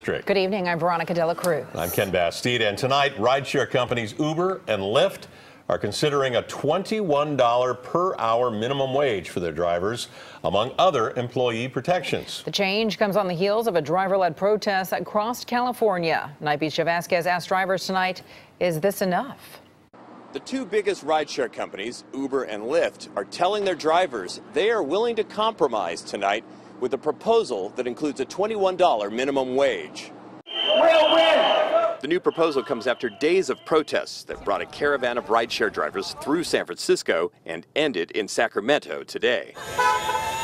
District. Good evening. I'm Veronica Dela Cruz. I'm Ken Bastide, and tonight, rideshare companies Uber and Lyft are considering a $21 per hour minimum wage for their drivers, among other employee protections. The change comes on the heels of a driver-led protest that crossed California. Night Beach Vazquez asked drivers tonight, is this enough? The two biggest rideshare companies, Uber and Lyft, are telling their drivers they are willing to compromise tonight with a proposal that includes a $21 minimum wage. We'll win! The new proposal comes after days of protests that brought a caravan of rideshare drivers through San Francisco and ended in Sacramento today.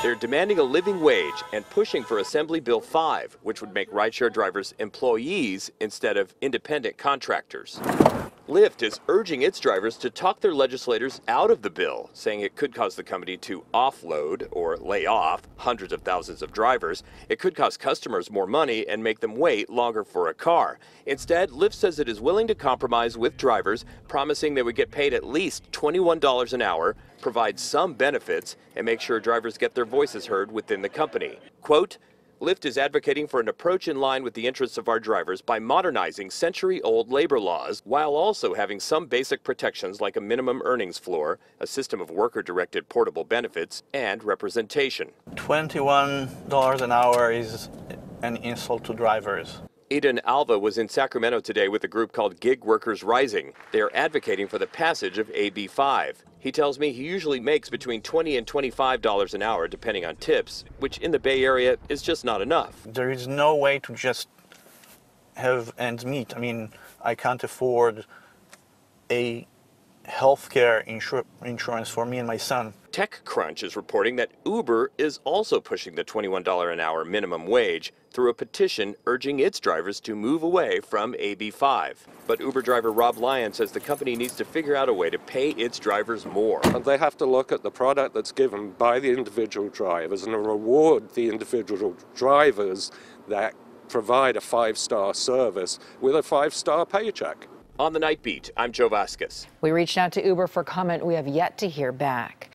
They're demanding a living wage and pushing for Assembly Bill 5, which would make rideshare drivers employees instead of independent contractors. Lyft is urging its drivers to talk their legislators out of the bill, saying it could cause the company to offload or lay off hundreds of thousands of drivers. It could cost customers more money and make them wait longer for a car. Instead, Lyft says it is willing to compromise with drivers, promising they would get paid at least $21 an hour, provide some benefits, and make sure drivers get their voices heard within the company. Quote, Lyft is advocating for an approach in line with the interests of our drivers by modernizing century-old labor laws while also having some basic protections like a minimum earnings floor, a system of worker-directed portable benefits, and representation. $21 an hour is an insult to drivers. Eden Alva was in Sacramento today with a group called Gig Workers Rising. They are advocating for the passage of AB 5. He tells me he usually makes between $20 and $25 an hour, depending on tips, which in the Bay Area is just not enough. There is no way to just have ends meet. I mean, I can't afford a healthcare insurance for me and my son. TechCrunch is reporting that Uber is also pushing the $21 an hour minimum wage through a petition urging its drivers to move away from AB 5. But Uber driver Rob Lyon says the company needs to figure out a way to pay its drivers more. And they have to look at the product that's given by the individual drivers and reward the individual drivers that provide a 5-star service with a 5-star paycheck. On the Night Beat, I'm Joe Vazquez. We reached out to Uber for comment. We have yet to hear back.